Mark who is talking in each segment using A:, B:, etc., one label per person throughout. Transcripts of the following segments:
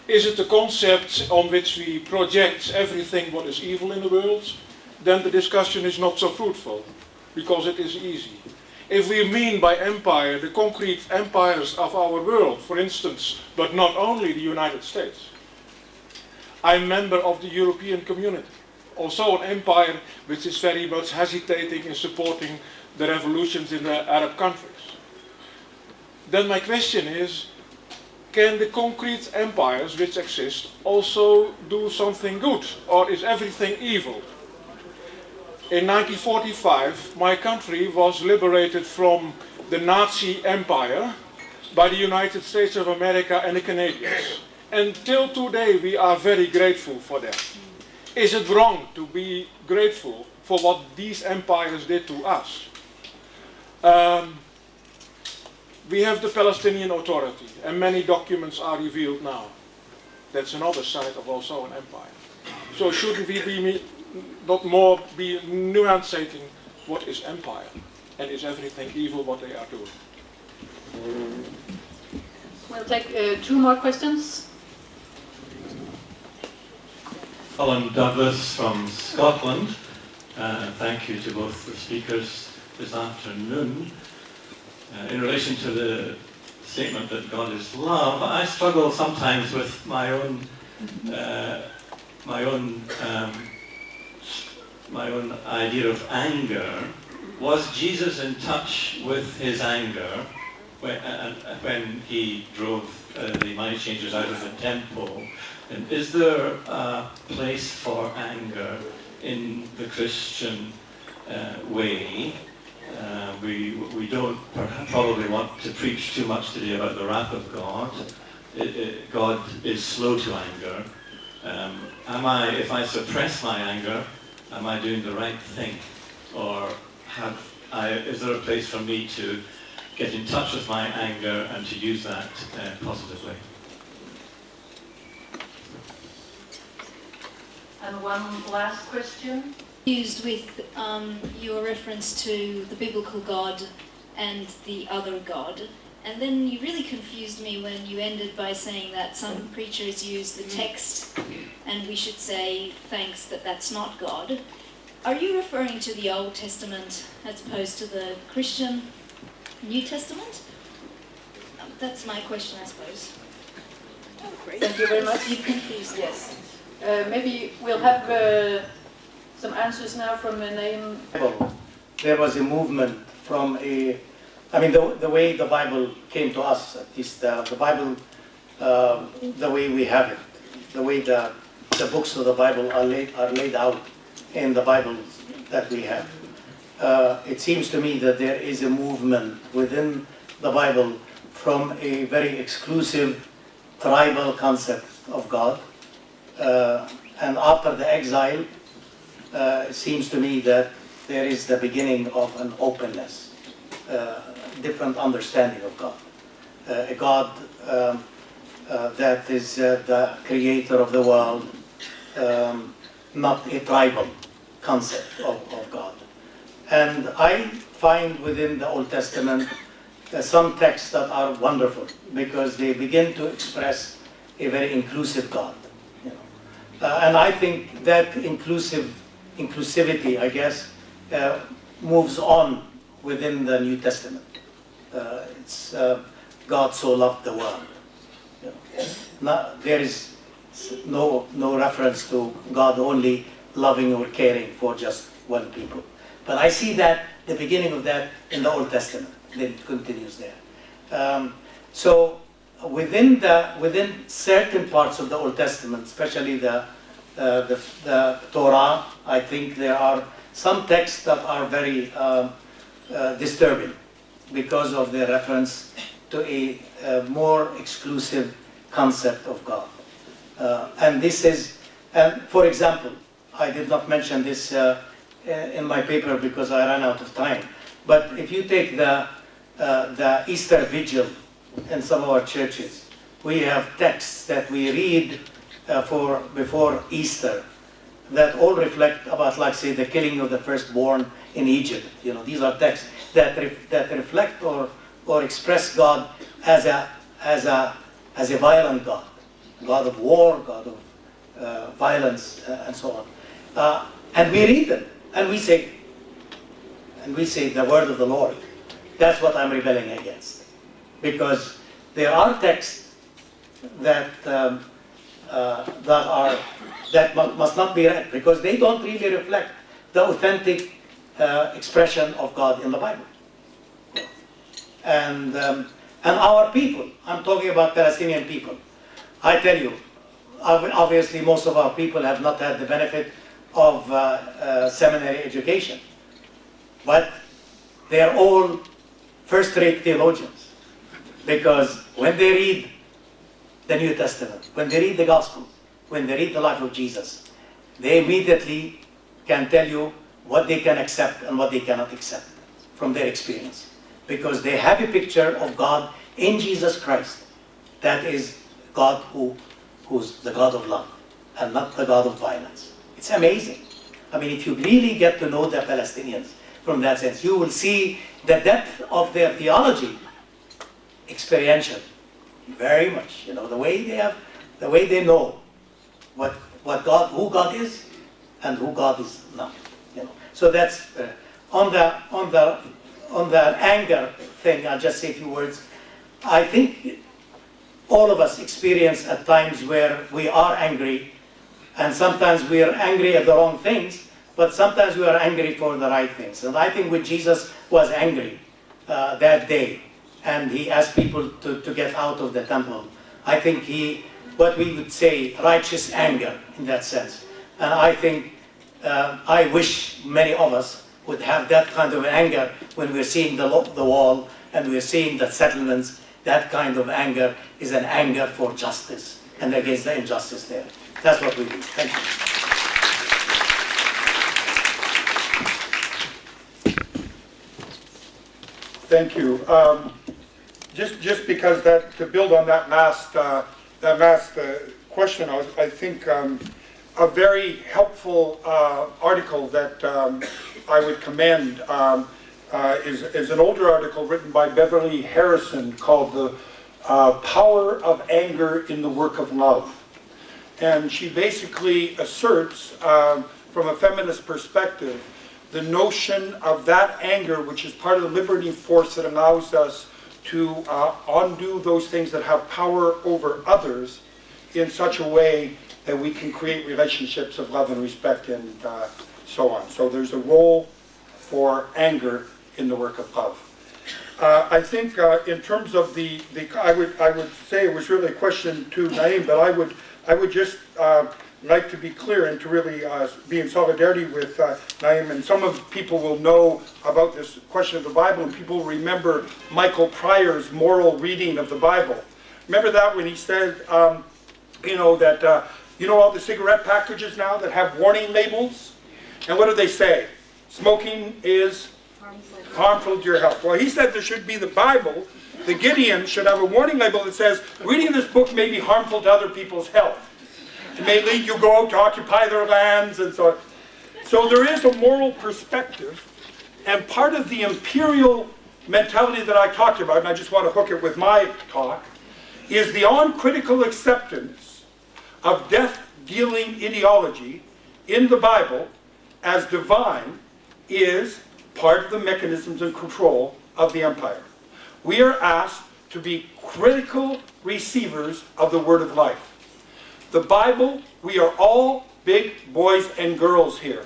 A: Is it the concept on which we project everything what is evil in the world? Then the discussion is not so fruitful, because it is easy. If we mean by empire the concrete empires of our world, for instance, but not only the United States. I'm a member of the European Community, also an empire which is very much hesitating in supporting the revolutions in the Arab countries. Then my question is, can the concrete empires which exist also do something good, or is everything evil? In 1945, my country was liberated from the Nazi Empire by the United States of America and the Canadians. Until today, we are very grateful for that. Is it wrong to be grateful for what these empires did to us? We have the Palestinian Authority, and many documents are revealed now. That's another side of also an empire. So shouldn't we be not more be nuancing what is empire, and is everything evil what they are doing?
B: We'll take 2 more questions.
C: Colin Douglas from Scotland. Thank you to both the speakers this afternoon. In relation to the statement that God is love, I struggle sometimes with my own idea of anger. Was Jesus in touch with his anger when he drove the money changers out of the temple? And is there a place for anger in the Christian way? We don't probably want to preach too much today about the wrath of God. God is slow to anger. If I suppress my anger, am I doing the right thing? Or is there a place for me to get in touch with my anger and to use that positively?
B: And one last question.
D: Used with your reference to the biblical God and the other God. And then you really confused me when you ended by saying that some preachers use the text and we should say thanks that that's not God. Are you referring to the Old Testament as opposed to the Christian New Testament? That's my question, I suppose.
B: Oh, great. Thank you very much.
D: You confused.
B: Yes. Maybe we'll have some answers now from a name.
E: There was a movement from the way the Bible came to us, at least the Bible, the way we have it, the way the books of the Bible are laid out in the Bible that we have. It seems to me that there is a movement within the Bible from a very exclusive tribal concept of God. And after the exile, it seems to me that there is the beginning of an openness, different understanding of God. A God that is the creator of the world, not a tribal concept of God. And I find within the Old Testament some texts that are wonderful because they begin to express a very inclusive God. And I think that inclusivity, I guess, moves on within the New Testament. It's God so loved the world. There is no reference to God only loving or caring for just one people. But I see that, the beginning of that in the Old Testament. Then it continues there. So within certain parts of the Old Testament, especially the Torah, I think there are some texts that are very disturbing because of their reference to a more exclusive concept of God. And this is, for example, I did not mention this in my paper because I ran out of time, but if you take the Easter Vigil in some of our churches, we have texts that we read before Easter that all reflect about, like, say, the killing of the firstborn in Egypt. These are texts that reflect or express God as a violent God, God of war, God of violence, and so on. And we read them, and we say, the word of the Lord. That's what I'm rebelling against. Because there are texts that must not be read, because they don't really reflect the authentic expression of God in the Bible. And our people, I'm talking about Palestinian people. I tell you, obviously most of our people have not had the benefit of seminary education, but they are all first-rate theologians, because when they read the New Testament, when they read the Gospel, when they read the life of Jesus, they immediately can tell you what they can accept and what they cannot accept from their experience, because they have a picture of God in Jesus Christ, that is God who's the God of love and not the God of violence. It's amazing. I mean, if you really get to know the Palestinians from that sense, you will see the depth of their theology, experiential, very much. You know, the way they know what God, who God is, and who God is not. You know, so that's on the anger thing. I'll just say a few words. I think all of us experience at times where we are angry, and sometimes we are angry at the wrong things, but sometimes we are angry for the right things. And I think when Jesus was angry that day, and he asked people to get out of the temple, I think what we would say, righteous anger in that sense. And I think, I wish many of us would have that kind of anger when we're seeing the wall and we're seeing the settlements. That kind of anger is an anger for justice and against the injustice there. That's what we do. Thank you.
A: Thank you. Just because to build on that last question, I think a very helpful article that I would commend is an older article written by Beverly Harrison called "The Power of Anger in the Work of Love," and she basically asserts, from a feminist perspective, the notion of that anger, which is part of the liberating force that allows us to undo those things that have power over others in such a way that we can create relationships of love and respect and so on. So there's a role for anger in the work of love. I think in terms of I would say it was really a question to Naeem, but I would just like to be clear and to really be in solidarity with Naeem. And some of people will know about this question of the Bible, and people remember Michael Pryor's moral reading of the Bible. Remember that when he said, that all the cigarette packages now that have warning labels? And what do they say? Smoking is harmful to your health. Well, he said there should be the Bible. The Gideon should have a warning label that says, reading this book may be harmful to other people's health. It may lead you go out to occupy their lands and so on. So there is a moral perspective, and part of the imperial mentality that I talked about, and I just want to hook it with my talk, is the uncritical acceptance of death-dealing ideology in the Bible as divine is part of the mechanisms and control of the empire. We are asked to be critical receivers of the word of life. The Bible, we are all big boys and girls here.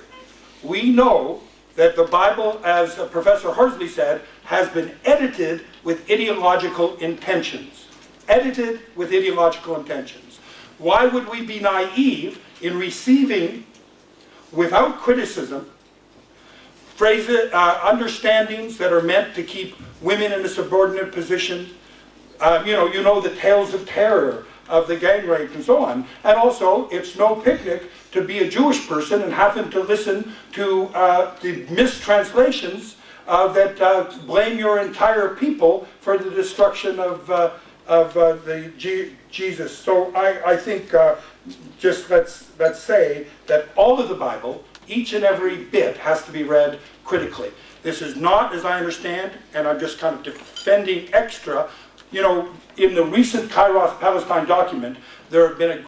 A: We know that the Bible, as Professor Horsley said, has been edited with ideological intentions. Edited with ideological intentions. Why would we be naive in receiving, without criticism, phrases, understandings that are meant to keep women in a subordinate position? You know the tales of terror, of the gang rape and so on. And also, it's no picnic to be a Jewish person and having to listen to the mistranslations that blame your entire people for the destruction of Jesus. So I think just let's say that all of the Bible, each and every bit, has to be read critically. This is not, as I understand, and I'm just kind of defending extra, in the recent Kairos Palestine document,
E: there have been a